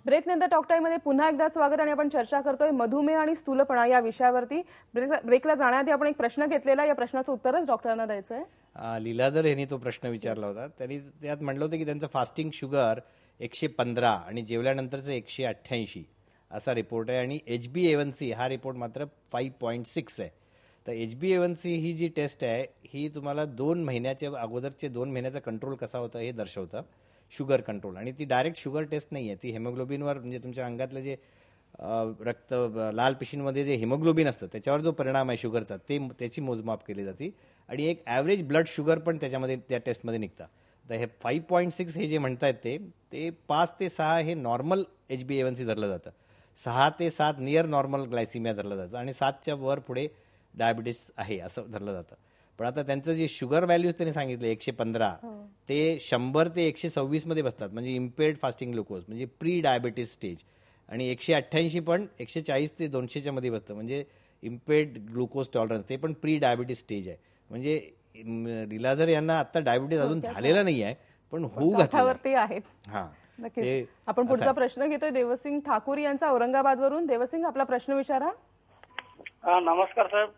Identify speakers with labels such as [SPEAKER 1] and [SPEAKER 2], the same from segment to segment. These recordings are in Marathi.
[SPEAKER 1] ब्रेकनंतर टॉक टाईममध्ये पुन्हा एकदा स्वागत आणि आपण चर्चा करतोय मधुमेह आणि स्थूलपणा या विषयावरती. ब्रेकला जाण्याआधी आपण एक प्रश्न घेतलेला, या प्रश्नाचं उत्तरच डॉक्टरांना द्यायचं आहे.
[SPEAKER 2] लीलाधर यांनी तो प्रश्न विचारला होता. त्यांनी त्यात म्हटलं होतं की त्यांचं फास्टिंग शुगर 115 आणि जेवल्यानंतरचं 188 असा रिपोर्ट आहे आणि HbA1c हा रिपोर्ट मात्र 5.6 आहे. तर HbA1c ही जी टेस्ट आहे ही तुम्हाला 2 महिन्याच्या अगोदरचे 2 महिन्याचा कंट्रोल कसा होता हे दर्शवतं, शुगर कंट्रोल. आणि ती डायरेक्ट शुगर टेस्ट नाही आहे, ती हेमोग्लोबिनवर म्हणजे तुमच्या अंगातलं जे रक्त लाल पेशींमध्ये जे हिमोग्लोबिन असतं त्याच्यावर जो परिणाम आहे शुगरचा त्याची मोजमाप केली जाते आणि एक ॲव्हरेज ब्लड शुगर पण त्याच्यामध्ये त्या टेस्टमध्ये निघतं. तर हे 5.6 हे जे म्हणतायत ते 5 ते 6 हे नॉर्मल HbA1c धरलं जातं, 6 ते 7 नियर नॉर्मल ग्लायसिमिया धरलं जातं आणि 7च्या वर पुढे डायबिटीस आहे असं धरलं जातं. पण आता त्यांचं जे शुगर व्हॅल्यूज त्यांनी सांगितले 115 ते 100 ते 126 मध्ये बसतात, म्हणजे इम्पेर्ड फास्टिंग ग्लुकोज म्हणजे प्री डायबिटीस स्टेज. आणि 188 पण 140 ते 200च्या मध्ये बसतं, म्हणजे इम्पेर्ड ग्लुकोज टॉलरन्स, ते पण प्री डायबिटीस स्टेज आहे. म्हणजे लीलाधर यांना आता डायबिटीस अजून झालेला नाही आहे पण होऊ घातल्यावरती
[SPEAKER 1] आहे. नक्कीच. आपण पुढचा प्रश्न घेतोय देवसिंग ठाकूर यांचा औरंगाबादवरून. देवसिंग, आपला प्रश्न विचारा.
[SPEAKER 3] नमस्कार साहेब.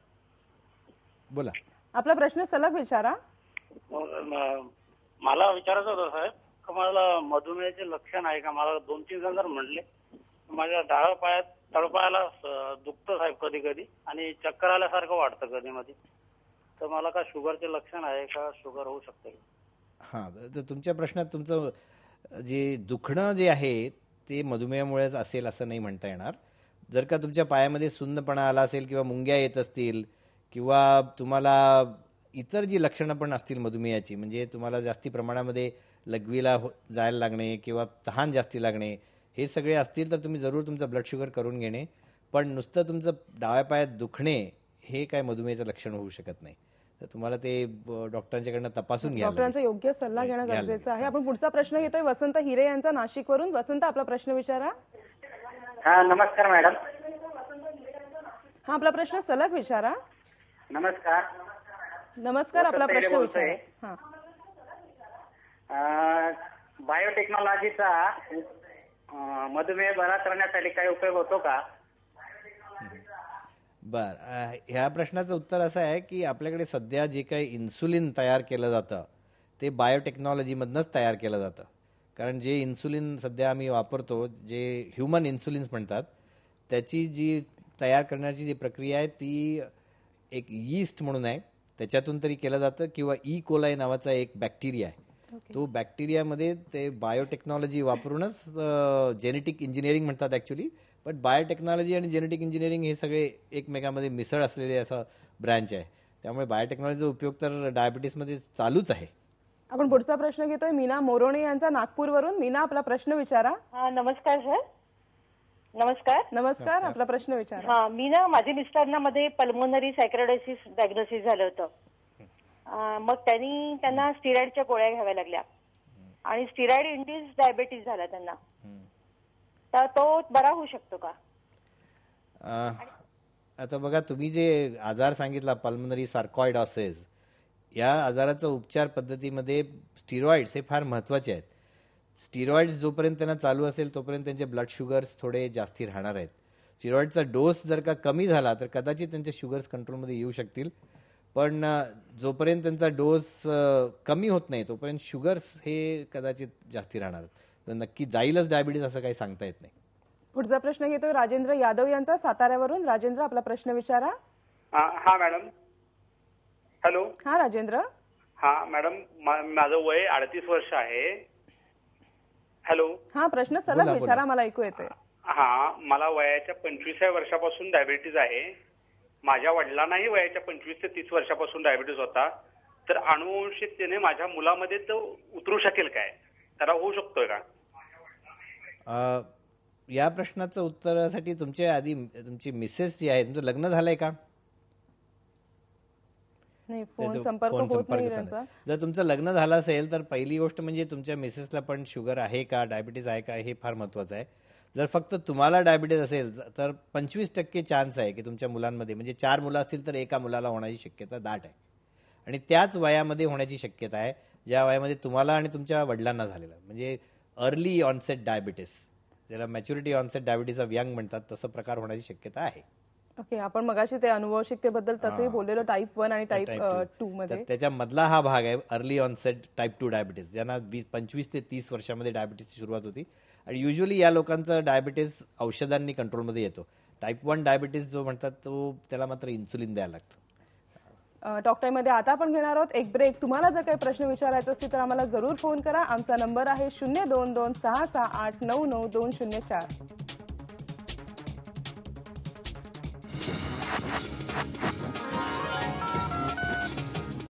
[SPEAKER 1] बोला, आपला प्रश्न सलग विचारा.
[SPEAKER 3] मला विचारायचं होतं साहेब, मला मधुमेहाचे लक्षण आहे का? मला 2-3 जण जर म्हणले माझ्या डाव्या पायात तळपायाला दुखतं साहेब कधी कधी आणि चक्कर आल्यासारखं वाटतं कधी मध्ये. तर मला का शुगरचे लक्षण आहे का? शुगर होऊ शकते?
[SPEAKER 2] तर तुमच्या प्रश्नात तुमचं जे दुखणं जे आहे ते मधुमेहामुळेच असेल असं नाही म्हणता येणार. जर का तुमच्या पायामध्ये सुन्नपणा आला असेल किंवा मुंग्या येत असतील किंवा तुम्हाला इतर जी लक्षणं पण असतील मधुमेहाची, म्हणजे तुम्हाला जास्ती प्रमाणामध्ये लघवीला जायला लागणे किंवा तहान जास्ती लागणे, हे सगळे असतील तर तुम्ही जरूर तुमचं ब्लड शुगर करून घेणे. पण नुसतं तुमचं डाव्या पायात दुखणे हे काय मधुमेहाचं लक्षण होऊ शकत नाही. तर तुम्हाला ते डॉक्टरांच्याकडनं तपासून घ्या,
[SPEAKER 1] डॉक्टरांचा योग्य सल्ला घेणं गरजेचं आहे. आपण पुढचा प्रश्न घेतोय वसंत हिरे यांचा नाशिकवरून. वसंत, आपला प्रश्न विचारा.
[SPEAKER 4] नमस्कार मॅडम.
[SPEAKER 1] आपला प्रश्न सलग विचारा.
[SPEAKER 4] नमस्कार.
[SPEAKER 1] नमस्कार, आपला प्रश्न विचारा.
[SPEAKER 4] बायोटेक्नॉलॉजीचा मधुमेह बरा करण्यासाठी काही उपयोग होतो का?
[SPEAKER 2] ह्या प्रश्नाचं उत्तर असं आहे की आपल्याकडे सध्या जे काही इन्सुलिन तयार केलं जातं ते बायोटेक्नॉलॉजीमधनंच तयार केलं जातं. कारण जे इन्सुलिन सध्या आम्ही वापरतो, जे ह्युमन इन्सुलिन्स म्हणतात, त्याची जी तयार करण्याची जी प्रक्रिया आहे ती एक यीस्ट म्हणून आहे, त्याच्यातून तरी केलं जातं, किंवा कोलाई नावाचा एक बॅक्टेरिया आहे. तो बॅक्टेरियामध्ये ते बायोटेक्नॉलॉजी वापरूनच जेनेटिक इंजिनिअरिंग म्हणतात ॲक्च्युली. पण बायोटेक्नॉलॉजी आणि जेनेटिक इंजिनिअरिंग हे सगळे एकमेकांमध्ये मिसळ असलेले असं ब्रँच आहे. त्यामुळे बायोटेक्नॉलॉजीचा उपयोग तर डायबिटीसमध्ये चालूच आहे.
[SPEAKER 1] आपण पुढचा प्रश्न घेतोय मीना मोरोणे यांचा नागपूरवरून. मीना, आपला प्रश्न विचारा.
[SPEAKER 5] नमस्कार सर. नमस्कार.
[SPEAKER 1] नमस्कार, आपला प्रश्न विचारा.
[SPEAKER 5] मीना, माझ्या मिस्टरांना मध्ये पल्मोनरी सायक्रोडायसिस डायग्नोसिस झालं होतं. मग त्यांना स्टिरॉइडच्या गोळ्या घ्याव्या लागल्या आणि स्टिरॉइड इंड्यूस डायबिटीस झाला त्यांना. तर तो बरा होऊ शकतो का?
[SPEAKER 2] आता बघा, तुम्ही जे आजार सांगितला पल्मोनरी सार्कॉइडॉसिस, या आजाराचा उपचार पद्धतीमध्ये स्टिरॉइड्स हे फार महत्त्वाचे आहेत. स्टिरॉइड्स जोपर्यंत त्यांना चालू असेल तोपर्यंत त्यांचे ब्लड शुगर्स थोडे जास्ती राहणार आहेत. स्टिरॉइडचा डोस जर का कमी झाला तर कदाचित त्यांचे शुगर्स कंट्रोलमध्ये येऊ शकतील. पण जोपर्यंत त्यांचा डोस कमी होत नाही तोपर्यंत शुगर्स हे कदाचित जास्ती राहणार. तर नक्की जाईलच डायबिटीस असं काही सांगता येत नाही.
[SPEAKER 1] पुढचा प्रश्न घेतोय राजेंद्र यादव यांचा साताऱ्यावरून. राजेंद्र, आपला प्रश्न विचारा.
[SPEAKER 3] मॅडम. हॅलो.
[SPEAKER 1] राजेंद्र.
[SPEAKER 3] मॅडम, माझं वय 38 वर्ष आहे. हॅलो.
[SPEAKER 1] प्रश्न सलग विचारा, मला ऐकू येते.
[SPEAKER 3] मला वयाच्या 25व्या वर्षापासून डायबिटीज आहे. माझ्या वडिलांनाही वयाच्या 25 ते 30 वर्षापासून डायबिटीज होता. तर अनुवंशिकतेने माझ्या मुलामध्ये तो उतरू शकेल काय? त्याला होऊ शकतोय का?
[SPEAKER 2] या प्रश्नाचं उत्तरासाठी तुमच्या आधी तुमची मिसेस जी आहे, तुमचं लग्न झालंय का? जर तुमचं लग्न झालं असेल तर पहिली गोष्ट म्हणजे तुमच्या मिसेसला पण शुगर आहे का, डायबिटीज आहे का, हे फार महत्वाचं आहे. जर फक्त तुम्हाला डायबिटीज असेल तर 25% चान्स आहे की तुमच्या मुलांमध्ये, म्हणजे 4 मुलं असतील तर एका मुलाला होण्याची शक्यता दाट आहे. आणि त्याच वयामध्ये होण्याची शक्यता आहे ज्या वयामध्ये तुम्हाला आणि तुमच्या वडिलांना झालेला, म्हणजे अर्ली ऑनसेट डायबिटीस. ज्याला maturity onset diabetes of young म्हणतात तसं प्रकार होण्याची शक्यता आहे.
[SPEAKER 1] ओके, आपण मगाशी ते अनुवंशिकतेबद्दल तसंही बोललेलो टाईप 1 आणि टाईप 2 मध्ये.
[SPEAKER 2] तर त्याच्यामधला हा भाग आहे अर्ली ऑनसेट टाईप 2 डायबिटीज, ज्यांना 25 ते 30 वर्षामध्ये डायबिटीजची सुरुवात होती आणि युजली या लोकांचं डायबिटीज औषधांनी कंट्रोलमध्ये येतो. टाईप 1 डायबिटीज जो म्हणतात तो त्याला मात्र इन्सुलिन द्यायला लागतं.
[SPEAKER 1] टॉक टाइम मध्ये आता आपण घेणार आहोत एक ब्रेक. तुम्हाला जर काही प्रश्न विचारायचे असतील तर आम्हाला जरूर फोन करा. आमचा नंबर आहे 022668992004.